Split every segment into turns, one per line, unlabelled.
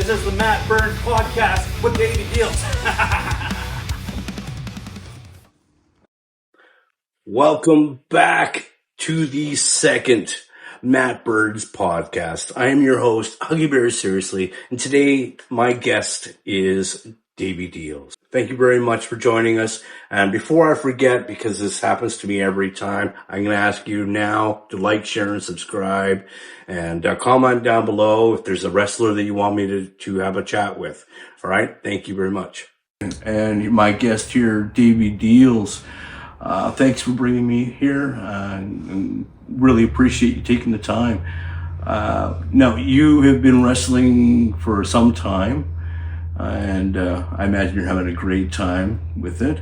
This is the Matt Burns Podcast with Davey Deals. Welcome back to the second Matt Burns Podcast. I am your host, HuggyBear Seriously, and today my guest is Davey Deals. Thank you very much for joining us. And before I forget, because this happens to me every time, I'm going to ask you now to like, share, and subscribe. And comment down below if there's a wrestler that you want me to have a chat with. All right? Thank you very much. And my guest here, Davey Deals. Thanks for bringing me here. And really appreciate you taking the time. Now, you have been wrestling for some time. And I imagine you're having a great time with it.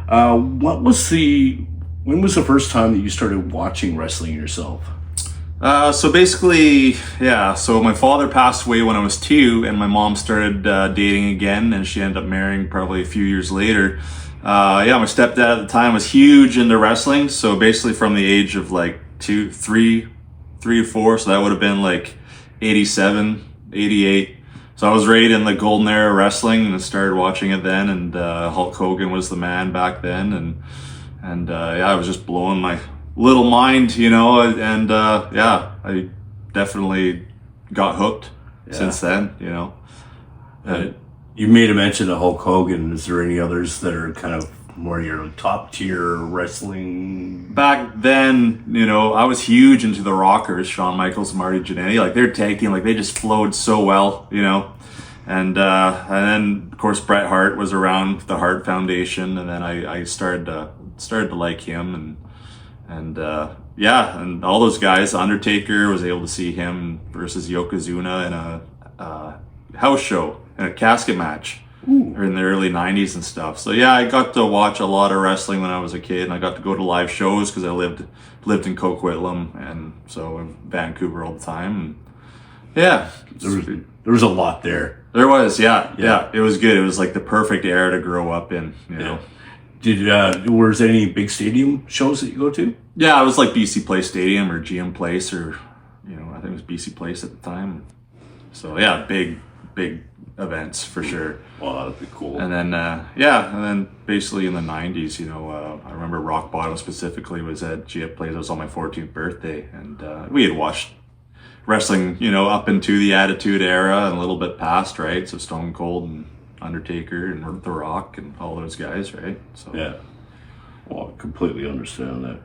When was the first time that you started watching wrestling yourself?
So basically, so my father passed away when I was 2, and my mom started dating again, and she ended up marrying probably a few years later. My stepdad at the time was huge into wrestling, so basically from the age of like 3 or 4, so that would have been like 87, 88. So I was right in the golden era of wrestling and started watching it then, and Hulk Hogan was the man back then, and I was just blowing my little mind, and I definitely got hooked since then,
You made a mention of Hulk Hogan. Is there any others that are kind of more your top tier wrestling?
Back then, I was huge into the Rockers, Shawn Michaels, Marty Jannetty. Like their tag team, like they just flowed so well, and then of course Bret Hart was around the Hart Foundation, and then I started to like him, and all those guys. Undertaker, was able to see him versus Yokozuna in a house show in a casket match.
Ooh.
Or in the early 90s and stuff. So I got to watch a lot of wrestling when I was a kid, and I got to go to live shows because I lived in Coquitlam, and so in Vancouver all the time. And
there was a lot there.
There was, yeah. It was good. It was like the perfect era to grow up in, you know.
Was there any big stadium shows that you go to?
Yeah, it was like BC Place Stadium or GM Place, or I think it was BC Place at the time. So big events for sure.
Wow, that'd be cool.
And then basically in the 90s, I remember Rock Bottom specifically was at GF Place. It was on my 14th birthday, and we had watched wrestling, up into the Attitude Era and a little bit past, right? So Stone Cold and Undertaker and The Rock and all those guys, right? So
well, I completely understand that.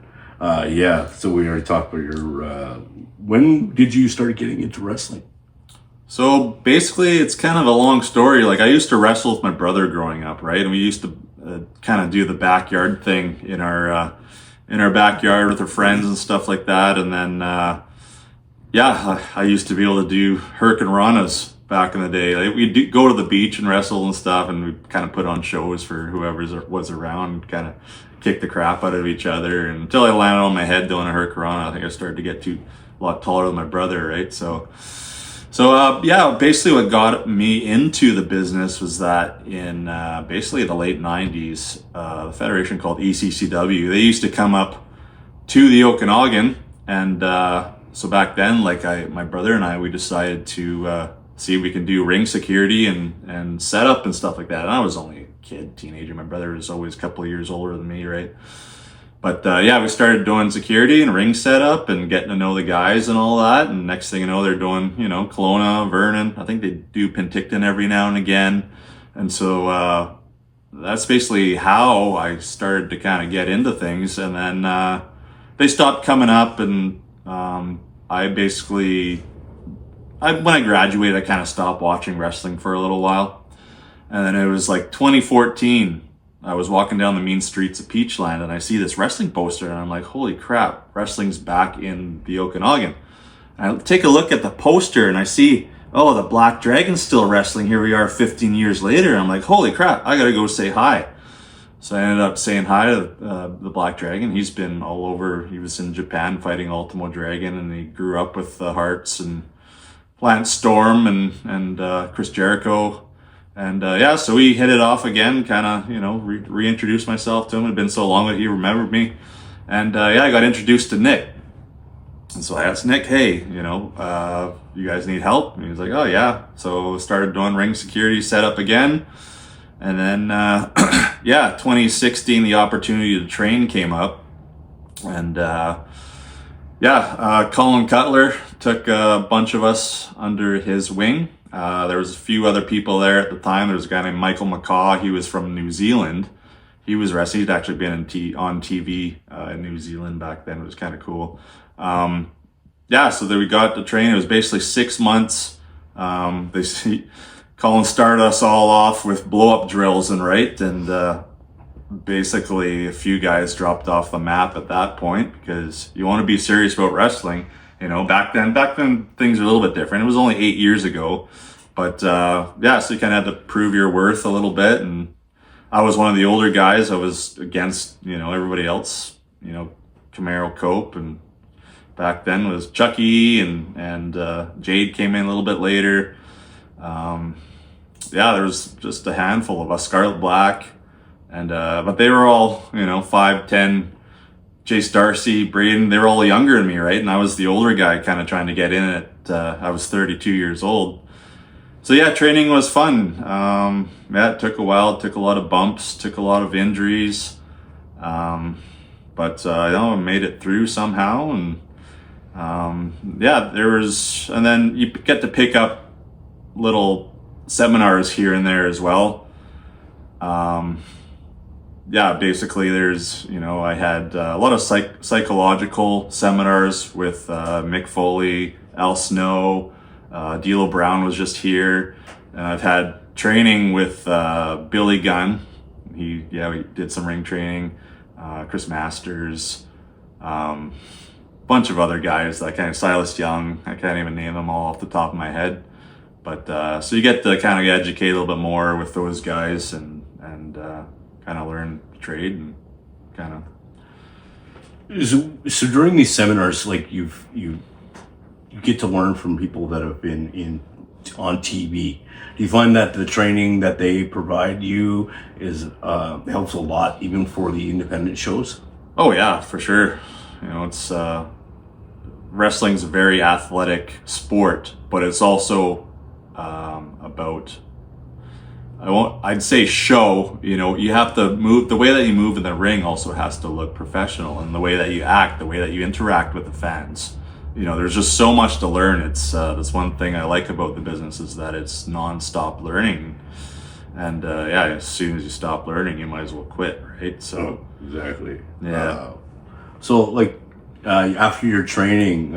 So we already talked about your. When did you start getting into wrestling?
So basically, it's kind of a long story. Like I used to wrestle with my brother growing up, right? And we used to kind of do the backyard thing in our backyard with our friends and stuff like that. And then, I used to be able to do Hurricane Ranas back in the day. Like we'd go to the beach and wrestle and stuff, and we'd kind of put on shows for whoever was around, kind of kick the crap out of each other. And until I landed on my head doing a Hurricane Rana, I think I started to get a lot taller than my brother, right? So basically what got me into the business was that in basically the late 90s, the federation called ECCW, they used to come up to the Okanagan, and so back then, my brother and I, we decided to see if we can do ring security and setup and stuff like that. And I was only a kid, teenager. My brother was always a couple of years older than me, right? But we started doing security and ring setup and getting to know the guys and all that. And next thing you know, they're doing, Kelowna, Vernon. I think they do Penticton every now and again. And so that's basically how I started to kind of get into things. And then they stopped coming up, and when I graduated, I kind of stopped watching wrestling for a little while. And then it was like 2014. I was walking down the mean streets of Peachland, and I see this wrestling poster, and I'm like, holy crap, wrestling's back in the Okanagan. And I take a look at the poster, and I see, the Black Dragon's still wrestling. Here we are 15 years later. And I'm like, holy crap, I gotta go say hi. So I ended up saying hi to the Black Dragon. He's been all over. He was in Japan fighting Ultimo Dragon, and he grew up with the Hearts and Lance Storm and Chris Jericho. And so we hit it off again, kind of, reintroduced myself to him. It had been so long that he remembered me. And I got introduced to Nick. And so I asked Nick, hey, you guys need help? And he was like, oh yeah. So started doing ring security setup again. And then, 2016, the opportunity to train came up. And Colin Cutler took a bunch of us under his wing. There was a few other people there at the time. There was a guy named Michael McCaw. He was from New Zealand. He was wrestling. He'd actually been on TV in New Zealand back then. It was kind of cool. So then we got to train. It was basically 6 months. Colin started us all off with blow-up drills and basically a few guys dropped off the map at that point because you want to be serious about wrestling. Back then things were a little bit different. It was only 8 years ago, but so you kind of had to prove your worth a little bit. And I was one of the older guys. I was against, everybody else, Camaro Cope, and back then was Chucky and Jade came in a little bit later. There was just a handful of us, Scarlet Black, and but they were all 5, 10, Chase Darcy, Braden. They were all younger than me, right? And I was the older guy, kind of trying to get in it. I was 32 years old. So training was fun. It took a while. It took a lot of bumps. Took a lot of injuries. But I made it through somehow. And and then you get to pick up little seminars here and there as well. Basically there's, I had a lot of psychological seminars with Mick Foley, Al Snow, D'Lo Brown was just here. And I've had training with Billy Gunn. We did some ring training. Chris Masters, bunch of other guys, that kind of Silas Young. I can't even name them all off the top of my head. But so you get to kind of educate a little bit more with those guys and kind of learn the trade and kind
of. So during these seminars, like you get to learn from people that have been on TV. Do you find that the training that they provide you is helps a lot, even for the independent shows?
Oh yeah, for sure. It's wrestling's a very athletic sport, but it's also about, I'd say show. You have to move, the way that you move in the ring also has to look professional, and the way that you act, the way that you interact with the fans. There's just so much to learn. It's that's one thing I like about the business, is that it's non-stop learning. And as soon as you stop learning, you might as well quit, right? So
exactly.
Yeah.
After your training,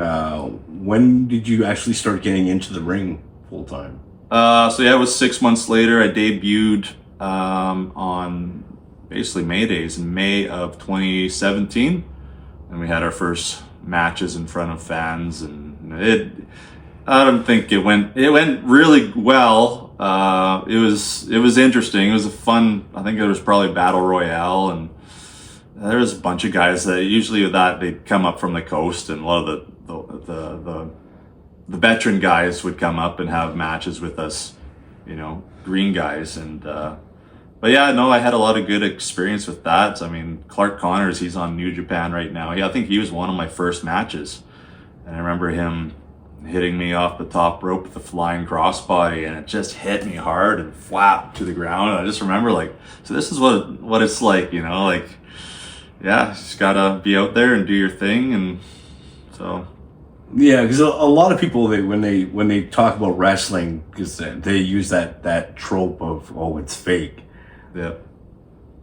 when did you actually start getting into the ring full time?
It was 6 months later. I debuted on basically May days in May of 2017, and we had our first matches in front of fans, and I don't think it went really well. It was interesting. It was a fun, I think it was probably Battle Royale, and there was a bunch of guys that usually they'd come up from the coast, and a lot of the veteran guys would come up and have matches with us, green guys. And I had a lot of good experience with that. I mean, Clark Connors, he's on New Japan right now. I think he was one of my first matches, and I remember him hitting me off the top rope with a flying crossbody, and it just hit me hard and flapped to the ground. And I just remember, so this is what it's like, just gotta be out there and do your thing. And so
because a lot of people, when they talk about wrestling, because they use that trope of, oh, it's fake.
Yeah.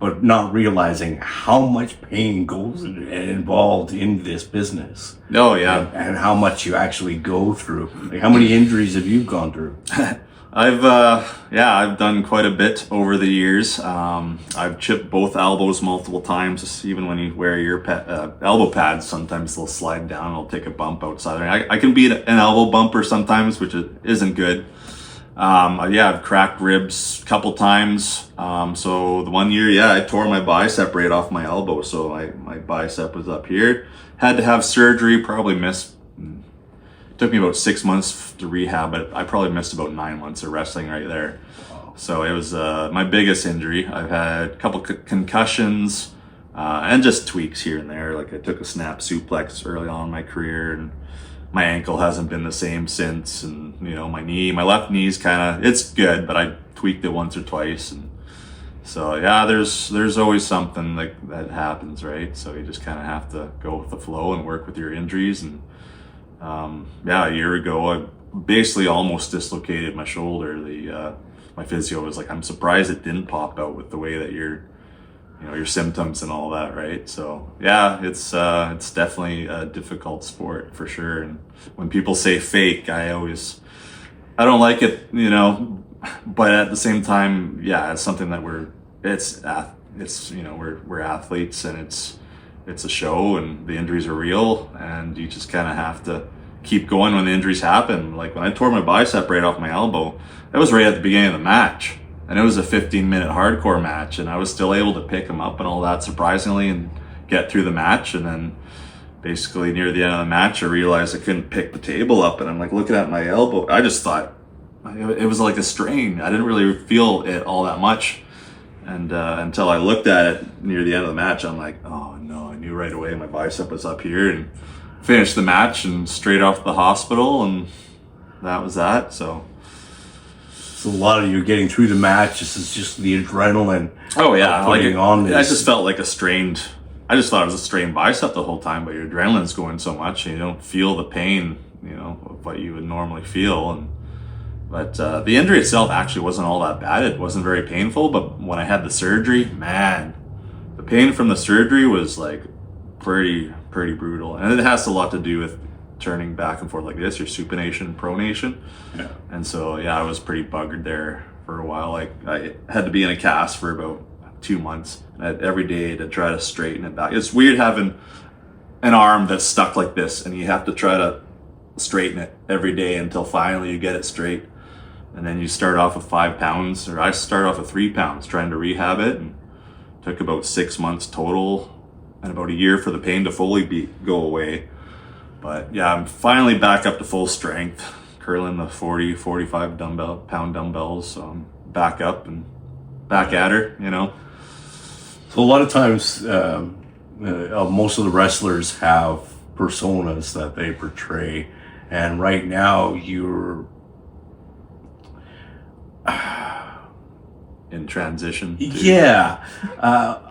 But not realizing how much pain goes involved in this business.
Oh yeah.
And how much you actually go through. Like, how many injuries have you gone through?
I've done quite a bit over the years. I've chipped both elbows multiple times. Even when you wear your elbow pads, sometimes they'll slide down and I'll take a bump outside. I can beat an elbow bumper sometimes, which isn't good. I've cracked ribs a couple times. So the one year, I tore my bicep right off my elbow. So my bicep was up here. Had to have surgery, probably missed. Took me about 6 months to rehab, but I probably missed about 9 months of wrestling right there. So it was my biggest injury. I've had a couple concussions. and just tweaks here and there. Like I took a snap suplex early on in my career, and my ankle hasn't been the same since. And my left knee's kind of, it's good, but I tweaked it once or twice. And so yeah, there's always something like that happens, right? So you just kind of have to go with the flow and work with your injuries. And a year ago, I basically almost dislocated my shoulder. My physio was like, I'm surprised it didn't pop out with the way that your symptoms and all that, right? So yeah, it's definitely a difficult sport for sure. And when people say fake, I don't like it, but at the same time, yeah, it's something that we're athletes, and it's a show, and the injuries are real, and you just kind of have to keep going when the injuries happen. Like when I tore my bicep right off my elbow, that was right at the beginning of the match, and it was a 15-minute hardcore match, and I was still able to pick him up and all that, surprisingly, and get through the match. And then basically near the end of the match, I realized I couldn't pick the table up, and I'm like looking at my elbow. I just thought it was like a strain. I didn't really feel it all that much, and until I looked at it near the end of the match, I'm like, oh no, I knew right away my bicep was up here. And finished the match and straight off to the hospital, and that was that. So
a lot of you getting through the match. This is just the adrenaline.
Oh yeah,
putting on this.
I just felt like I just thought it was a strained bicep the whole time, but your adrenaline's going so much, and you don't feel the pain, of what you would normally feel. But the injury itself actually wasn't all that bad. It wasn't very painful, but when I had the surgery, man, the pain from the surgery was like pretty brutal. And it has a lot to do with turning back and forth like this, your supination, pronation. Yeah. And so, yeah, I was pretty buggered there for a while. Like I had to be in a cast for about 2 months every day to try to straighten it back. It's weird having an arm that's stuck like this, and you have to try to straighten it every day until finally you get it straight. And then you start off with 5 pounds, or I started off with 3 pounds trying to rehab it, and took about 6 months total and about a year for the pain to fully go away. But yeah, I'm finally back up to full strength, curling the 45 pound dumbbells. So I'm back up and back at her,
So a lot of times, most of the wrestlers have personas that they portray, and right now you're
in transition.
Yeah.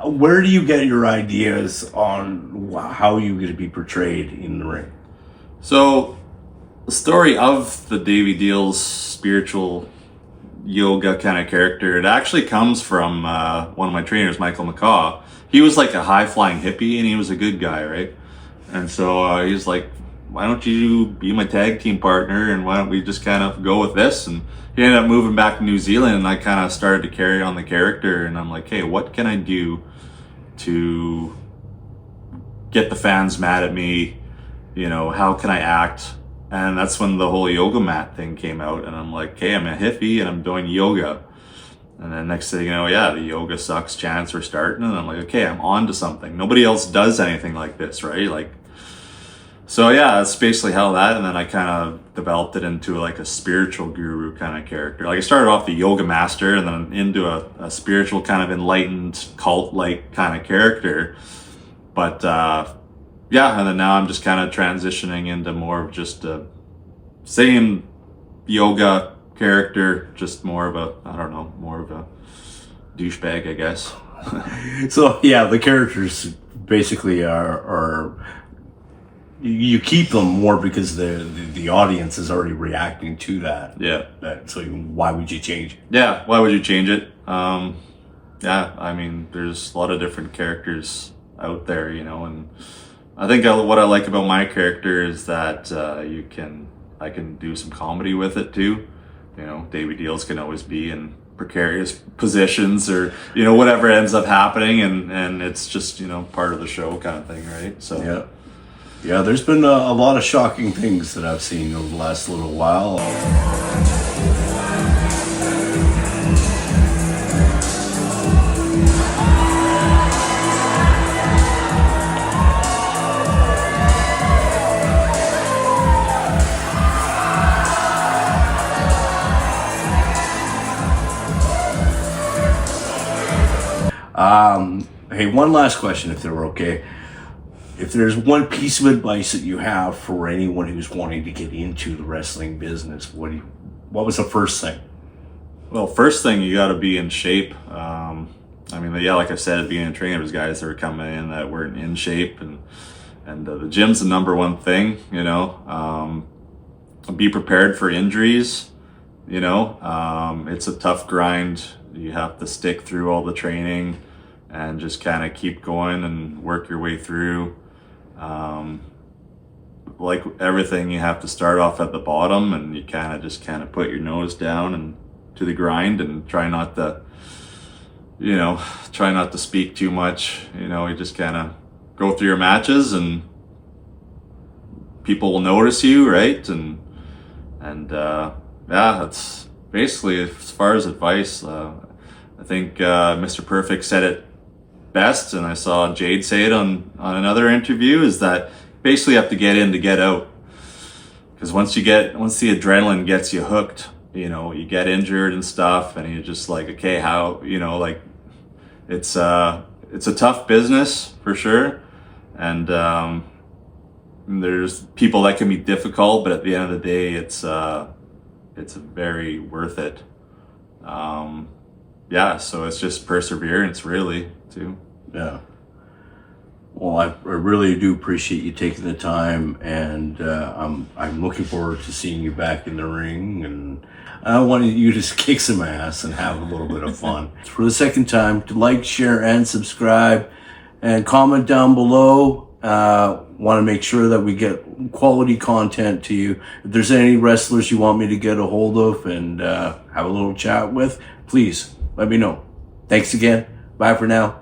Where do you get your ideas on how you're going to be portrayed in the ring?
So the story of the Davey Deals spiritual yoga kind of character, it actually comes from one of my trainers, Michael McCaw. He was like a high-flying hippie, and he was a good guy, right? And so he's like, why don't you be my tag team partner, and why don't we just kind of go with this? And he ended up moving back to New Zealand, and I kind of started to carry on the character, and I'm like, hey, what can I do to get the fans mad at me? How can I act? And that's when the whole yoga mat thing came out, and I'm like, hey, I'm a hippie and I'm doing yoga. And then next thing you know, yeah, the yoga sucks chants are starting, and I'm like, okay, I'm on to something. Nobody else does anything like this, right? So yeah, that's basically how that, and then I kind of developed it into like a spiritual guru kind of character. Like I started off the yoga master, and then into a spiritual kind of enlightened cult-like kind of character. But yeah, and then now I'm just kind of transitioning into more of just a same yoga character, just more of a douchebag, I guess.
So yeah, the characters basically are you keep them more because the audience is already reacting to that.
Yeah.
So why would you change it?
Yeah, why would you change it? Yeah, I mean, there's a lot of different characters out there, and I think what I like about my character is that I can do some comedy with it too. Davey Deals can always be in precarious positions, or whatever ends up happening, and it's just part of the show kind of thing, right? So
yeah, there's been a lot of shocking things that I've seen over the last little while. Hey, one last question, if they're okay. If there's one piece of advice that you have for anyone who's wanting to get into the wrestling business, what was the first thing?
Well, first thing, you got to be in shape. I mean, yeah, like I said at the beginning of training, there was guys that were coming in that weren't in shape, and the gym's the number one thing, you know. Be prepared for injuries, you know. It's a tough grind. You have to stick through all the training and just kind of keep going and work your way through. Like everything, you have to start off at the bottom, and you kind of put your nose down and to the grind, and try not to speak too much. You know, you just kind of go through your matches, and people will notice you, right? And yeah, that's basically, as far as advice. I think Mr. Perfect said it best, and I saw Jade say it on another interview, is that basically you have to get in to get out. Because once the adrenaline gets you hooked, you know, you get injured and stuff, and you're just like, okay, how, you know, like, it's a tough business for sure. And there's people that can be difficult, but at the end of the day, it's very worth it. Yeah, so it's just perseverance, really, too.
Yeah. Well, I really do appreciate you taking the time, and I'm looking forward to seeing you back in the ring, and I wanted you to kick some ass and have a little bit of fun. For the second time, to like, share, and subscribe, and comment down below. Want to make sure that we get quality content to you. If there's any wrestlers you want me to get a hold of and have a little chat with, please let me know. Thanks again. Bye for now.